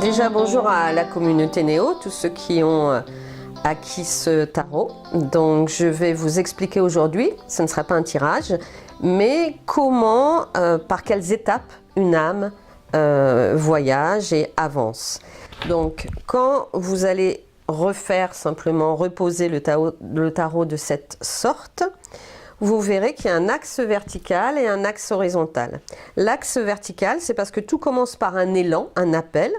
Déjà bonjour à la communauté Néo, tous ceux qui ont acquis ce tarot. Donc je vais vous expliquer aujourd'hui, ce ne sera pas un tirage, mais comment, par quelles étapes une âme voyage et avance. Donc quand vous allez refaire simplement, reposer le tarot de cette sorte, vous verrez qu'il y a un axe vertical et un axe horizontal. L'axe vertical, c'est parce que tout commence par un élan, un appel,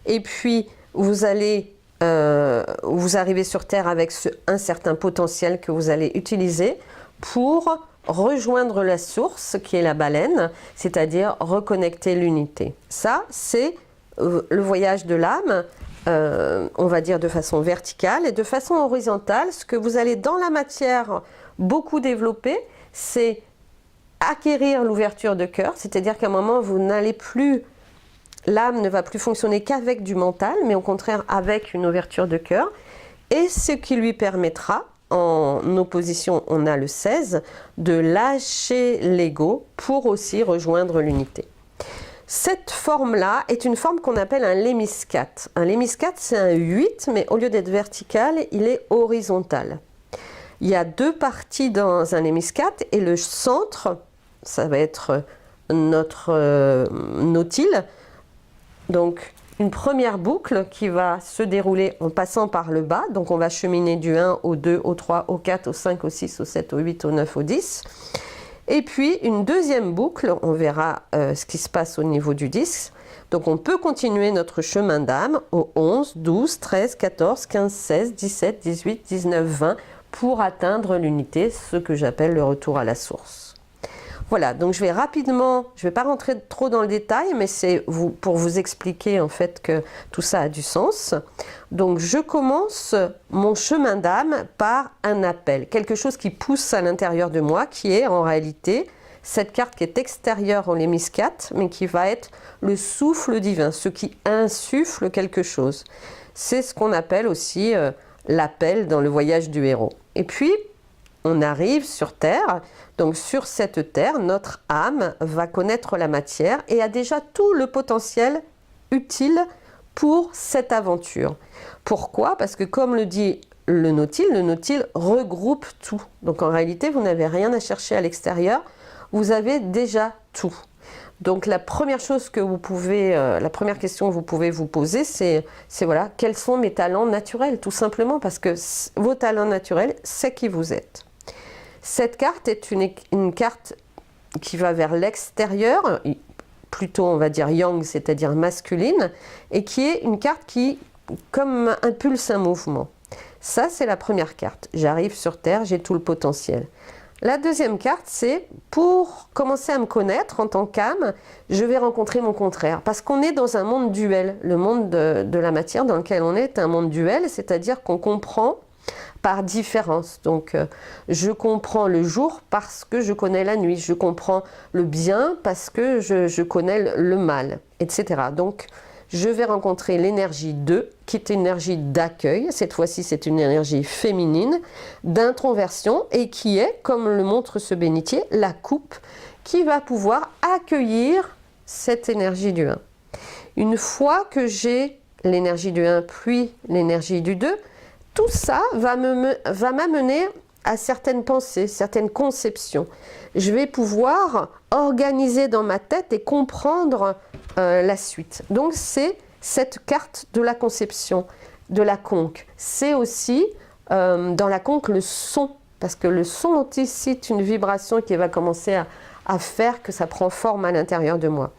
et puis vous allez vous arrivez sur Terre avec un certain potentiel que vous allez utiliser pour rejoindre la source qui est la baleine, c'est-à-dire reconnecter l'unité. Ça, c'est le voyage de l'âme, on va dire de façon verticale, et de façon horizontale, ce que vous allez dans la matière beaucoup développer, c'est acquérir l'ouverture de cœur, c'est-à-dire qu'à un moment, vous n'allez plus, l'âme ne va plus fonctionner qu'avec du mental, mais au contraire avec une ouverture de cœur, et ce qui lui permettra, en opposition, on a le 16, de lâcher l'ego pour aussi rejoindre l'unité. Cette forme-là est une forme qu'on appelle un lémiscate. Un lémiscate, c'est un 8, mais au lieu d'être vertical, il est horizontal. Il y a deux parties dans un lémiscate et le centre, ça va être notre nautile. Donc une première boucle qui va se dérouler en passant par le bas. Donc on va cheminer du 1 au 2, au 3, au 4, au 5, au 6, au 7, au 8, au 9, au 10. Et puis une deuxième boucle, on verra ce qui se passe au niveau du 10. Donc on peut continuer notre chemin d'âme au 11, 12, 13, 14, 15, 16, 17, 18, 19, 20 pour atteindre l'unité, ce que j'appelle le retour à la source. Voilà, donc je vais rapidement, je ne vais pas rentrer trop dans le détail, mais c'est pour vous expliquer en fait que tout ça a du sens. Donc je commence mon chemin d'âme par un appel, quelque chose qui pousse à l'intérieur de moi, qui est en réalité cette carte qui est extérieure en lémiscate, mais qui va être le souffle divin, ce qui insuffle quelque chose. C'est ce qu'on appelle aussi l'appel dans le voyage du héros. Et puis, on arrive sur Terre. Donc sur cette Terre, notre âme va connaître la matière et a déjà tout le potentiel utile pour cette aventure. Pourquoi? Parce que comme le dit le nautile regroupe tout. Donc en réalité, vous n'avez rien à chercher à l'extérieur, vous avez déjà tout. Donc la première chose que vous pouvez, la première question que vous pouvez vous poser, c'est voilà, quels sont mes talents naturels, tout simplement, parce que vos talents naturels, c'est qui vous êtes. Cette carte est une carte qui va vers l'extérieur, plutôt on va dire yang, c'est-à-dire masculine, et qui est une carte qui, comme impulse un mouvement. Ça, c'est la première carte. J'arrive sur Terre, j'ai tout le potentiel. La deuxième carte, c'est pour commencer à me connaître en tant qu'âme, je vais rencontrer mon contraire. Parce qu'on est dans un monde duel. Le monde de la matière dans lequel on est un monde duel, c'est-à-dire qu'on comprend par différence. Donc, je comprends le jour parce que je connais la nuit. Je comprends le bien parce que je connais le mal, etc. Donc, je vais rencontrer l'énergie 2, qui est une énergie d'accueil. Cette fois-ci, c'est une énergie féminine, d'introversion, et qui est, comme le montre ce bénitier, la coupe qui va pouvoir accueillir cette énergie du 1. Une fois que j'ai l'énergie du 1 puis l'énergie du 2, tout ça va m'amener à certaines pensées, certaines conceptions. Je vais pouvoir organiser dans ma tête et comprendre la suite. Donc c'est cette carte de la conception, de la conque. C'est aussi dans la conque le son, parce que le son ici est une vibration qui va commencer à faire que ça prend forme à l'intérieur de moi.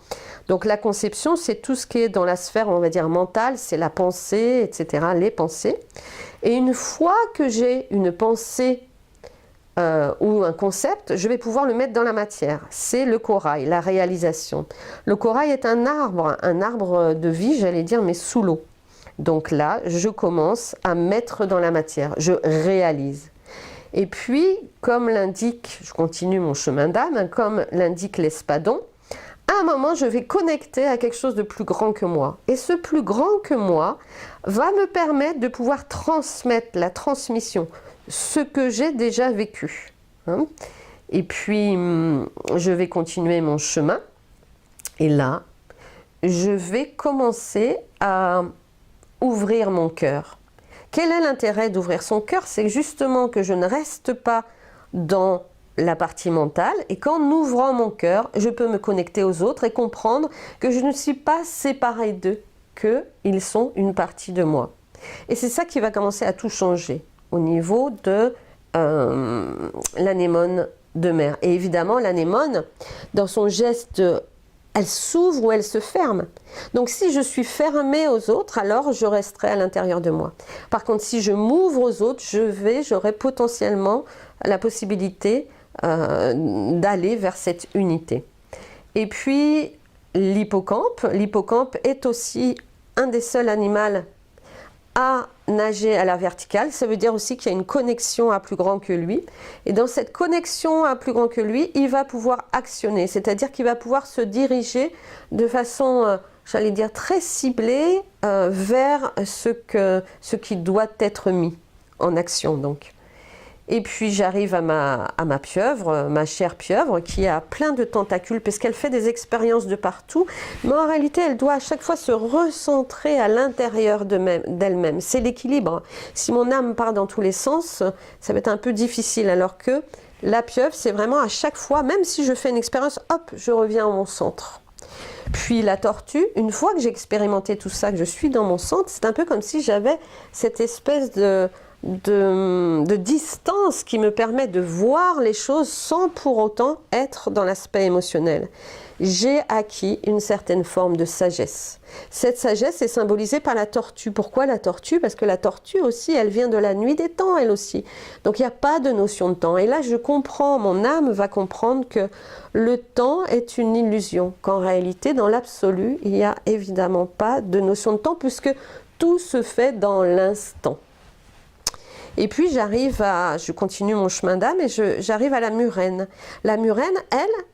Donc la conception, c'est tout ce qui est dans la sphère, on va dire, mentale, c'est la pensée, etc., les pensées. Et une fois que j'ai une pensée ou un concept, je vais pouvoir le mettre dans la matière. C'est le corail, la réalisation. Le corail est un arbre de vie, j'allais dire, mais sous l'eau. Donc là, je commence à mettre dans la matière, je réalise. Et puis, comme l'indique, je continue mon chemin d'âme, comme l'indique l'Espadon, à un moment, je vais connecter à quelque chose de plus grand que moi. Et ce plus grand que moi va me permettre de pouvoir transmettre la transmission, ce que j'ai déjà vécu. Et puis, je vais continuer mon chemin. Et là, je vais commencer à ouvrir mon cœur. Quel est l'intérêt d'ouvrir son cœur? C'est justement que je ne reste pas dans la partie mentale et qu'en ouvrant mon cœur, je peux me connecter aux autres et comprendre que je ne suis pas séparée d'eux, qu'ils sont une partie de moi. Et c'est ça qui va commencer à tout changer au niveau de l'anémone de mer. Et évidemment, l'anémone, dans son geste, elle s'ouvre ou elle se ferme. Donc si je suis fermée aux autres, alors je resterai à l'intérieur de moi. Par contre, si je m'ouvre aux autres, j'aurai potentiellement la possibilité d'aller vers cette unité. Et puis, l'hippocampe est aussi un des seuls animaux à nager à la verticale. Ça veut dire aussi qu'il y a une connexion à plus grand que lui. Et dans cette connexion à plus grand que lui, il va pouvoir actionner. C'est-à-dire qu'il va pouvoir se diriger de façon, j'allais dire, très ciblée vers ce qui doit être mis en action. Donc. Et puis j'arrive à ma pieuvre, ma chère pieuvre, qui a plein de tentacules, parce qu'elle fait des expériences de partout, mais en réalité elle doit à chaque fois se recentrer à l'intérieur d'elle-même. C'est l'équilibre. Si mon âme part dans tous les sens, ça va être un peu difficile, alors que la pieuvre, c'est vraiment à chaque fois, même si je fais une expérience, hop, je reviens à mon centre. Puis la tortue, une fois que j'ai expérimenté tout ça, que je suis dans mon centre, c'est un peu comme si j'avais cette espèce de distance qui me permet de voir les choses sans pour autant être dans l'aspect émotionnel. J'ai acquis une certaine forme de sagesse. Cette sagesse est symbolisée par la tortue. Pourquoi la tortue? Parce que la tortue aussi, elle vient de la nuit des temps, elle aussi. Donc il n'y a pas de notion de temps. Et là, je comprends, mon âme va comprendre que le temps est une illusion, qu'en réalité, dans l'absolu, il n'y a évidemment pas de notion de temps, puisque tout se fait dans l'instant. Et puis je continue mon chemin d'âme et j'arrive à la murène. La murène, elle,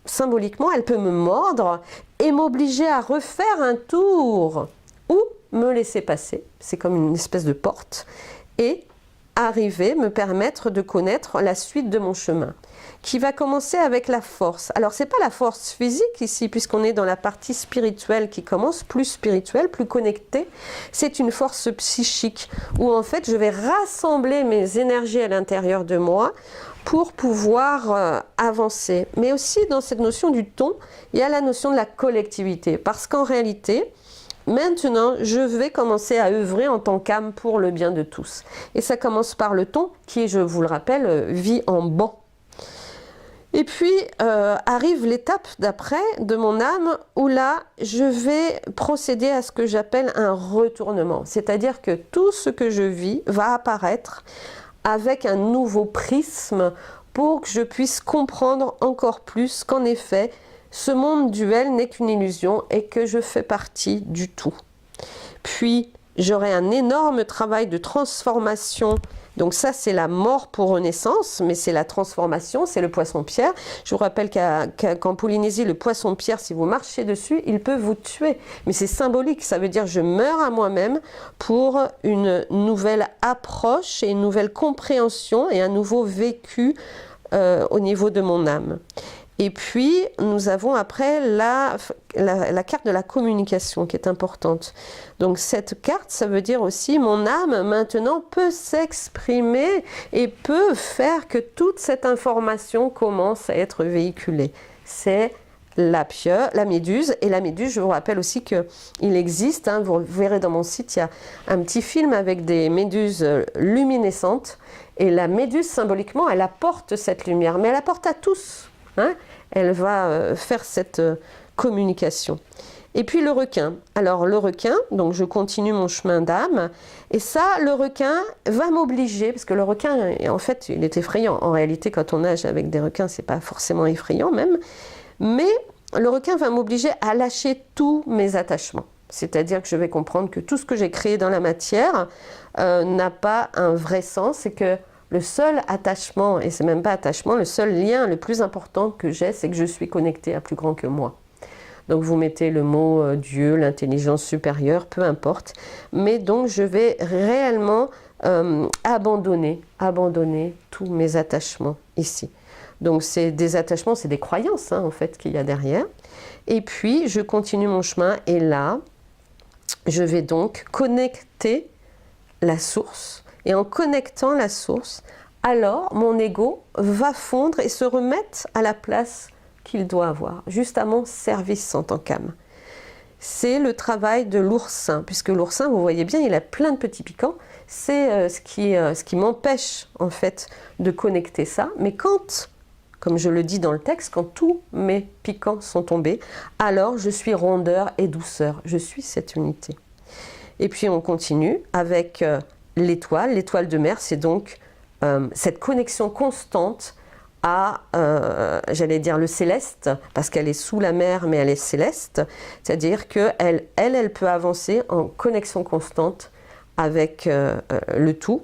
symboliquement, elle peut me mordre et m'obliger à refaire un tour ou me laisser passer. C'est comme une espèce de porte. Et me permettre de connaître la suite de mon chemin, qui va commencer avec la force. Alors, c'est pas la force physique ici, puisqu'on est dans la partie spirituelle qui commence, plus spirituelle, plus connectée. C'est une force psychique, où en fait, je vais rassembler mes énergies à l'intérieur de moi pour pouvoir avancer. Mais aussi, dans cette notion du ton, il y a la notion de la collectivité, parce qu'en réalité, maintenant, je vais commencer à œuvrer en tant qu'âme pour le bien de tous. Et ça commence par le ton, qui, je vous le rappelle, vit en banc. Et puis, arrive l'étape d'après de mon âme, où là, je vais procéder à ce que j'appelle un retournement. C'est-à-dire que tout ce que je vis va apparaître avec un nouveau prisme pour que je puisse comprendre encore plus qu'en effet, ce monde duel n'est qu'une illusion et que je fais partie du tout. Puis, j'aurai un énorme travail de transformation. Donc ça, c'est la mort pour renaissance, mais c'est la transformation, c'est le poisson-pierre. Je vous rappelle qu'en Polynésie, le poisson-pierre, si vous marchez dessus, il peut vous tuer. Mais c'est symbolique, ça veut dire je meurs à moi-même pour une nouvelle approche et une nouvelle compréhension et un nouveau vécu au niveau de mon âme. Et puis, nous avons après la carte de la communication qui est importante. Donc, cette carte, ça veut dire aussi, mon âme, maintenant, peut s'exprimer et peut faire que toute cette information commence à être véhiculée. C'est la méduse. Et la méduse, je vous rappelle aussi qu'il existe, vous verrez dans mon site, il y a un petit film avec des méduses luminescentes. Et la méduse, symboliquement, elle apporte cette lumière, mais elle apporte à tous. Elle va faire cette communication. Et puis le requin. Alors le requin, donc je continue mon chemin d'âme, et ça, le requin va m'obliger, parce que le requin, en fait, il est effrayant. En réalité, quand on nage avec des requins, c'est pas forcément effrayant même, mais le requin va m'obliger à lâcher tous mes attachements. C'est-à-dire que je vais comprendre que tout ce que j'ai créé dans la matière n'a pas un vrai sens, et que le seul attachement, et c'est même pas attachement, le seul lien le plus important que j'ai, c'est que je suis connectée à plus grand que moi. Donc vous mettez le mot Dieu, l'intelligence supérieure, peu importe. Mais donc je vais réellement abandonner tous mes attachements ici. Donc c'est des attachements, c'est des croyances en fait qu'il y a derrière. Et puis, je continue mon chemin et là, je vais donc connecter la source. Et en connectant la source, alors mon ego va fondre et se remettre à la place qu'il doit avoir, juste à mon service en tant qu'âme. C'est le travail de l'oursin, puisque l'oursin, vous voyez bien, il a plein de petits piquants. C'est ce qui m'empêche en fait de connecter ça. Mais quand, comme je le dis dans le texte, quand tous mes piquants sont tombés, alors je suis rondeur et douceur. Je suis cette unité. Et puis on continue avec l'étoile. L'étoile de mer, c'est donc cette connexion constante à, j'allais dire, le céleste, parce qu'elle est sous la mer, mais elle est céleste. C'est-à-dire qu'elle elle peut avancer en connexion constante avec le tout.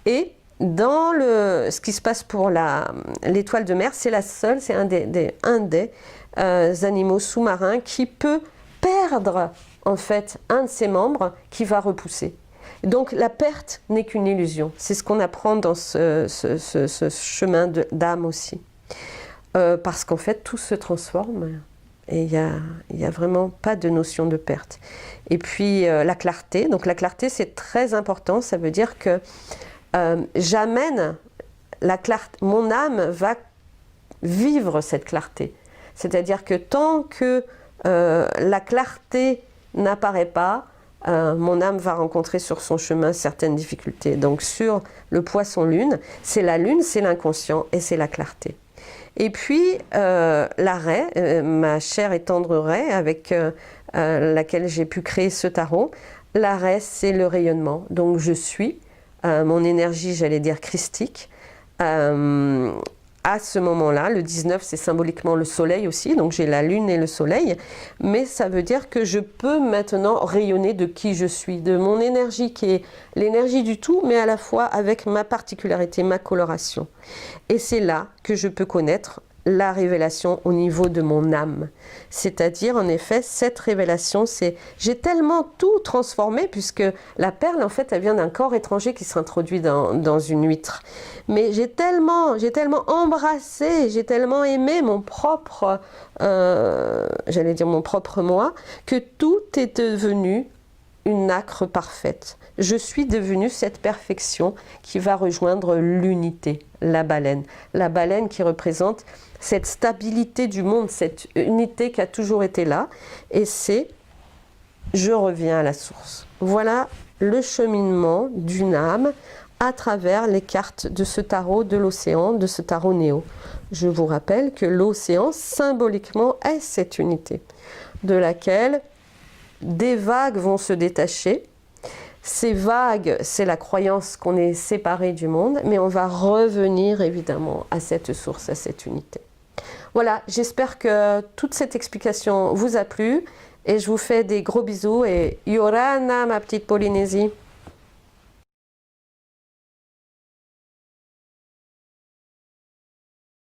Et dans ce qui se passe pour l'étoile de mer, c'est la seule, c'est un des animaux sous-marins qui peut perdre en fait un de ses membres qui va repousser. Donc la perte n'est qu'une illusion. C'est ce qu'on apprend dans ce chemin d'âme aussi. Parce qu'en fait, tout se transforme et il y a vraiment pas de notion de perte. Et puis la clarté. Donc la clarté, c'est très important. Ça veut dire que j'amène la clarté. Mon âme va vivre cette clarté. C'est-à-dire que tant que la clarté n'apparaît pas, mon âme va rencontrer sur son chemin certaines difficultés. Donc sur le poisson-lune, c'est la lune, c'est l'inconscient et c'est la clarté. Et puis la raie, ma chère et tendre raie avec laquelle j'ai pu créer ce tarot, la raie c'est le rayonnement. Donc je suis, mon énergie, j'allais dire christique, à ce moment-là, le 19, c'est symboliquement le soleil aussi, donc j'ai la lune et le soleil, mais ça veut dire que je peux maintenant rayonner de qui je suis, de mon énergie qui est l'énergie du tout, mais à la fois avec ma particularité, ma coloration. Et c'est là que je peux connaître la révélation au niveau de mon âme. C'est-à-dire, en effet, cette révélation, c'est j'ai tellement tout transformé, puisque la perle, en fait, elle vient d'un corps étranger qui s'introduit dans une huître. Mais j'ai tellement embrassé, j'ai tellement aimé mon propre, j'allais dire mon propre moi, que tout est devenu une nacre parfaite. Je suis devenue cette perfection qui va rejoindre l'unité, la baleine. La baleine qui représente cette stabilité du monde, cette unité qui a toujours été là. Et c'est « je reviens à la source ». Voilà le cheminement d'une âme à travers les cartes de ce tarot de l'océan, de ce tarot Néo. Je vous rappelle que l'océan, symboliquement, est cette unité, de laquelle des vagues vont se détacher. Ces vagues, c'est la croyance qu'on est séparé du monde, mais on va revenir évidemment à cette source, à cette unité. Voilà, j'espère que toute cette explication vous a plu et je vous fais des gros bisous et Yorana, ma petite Polynésie.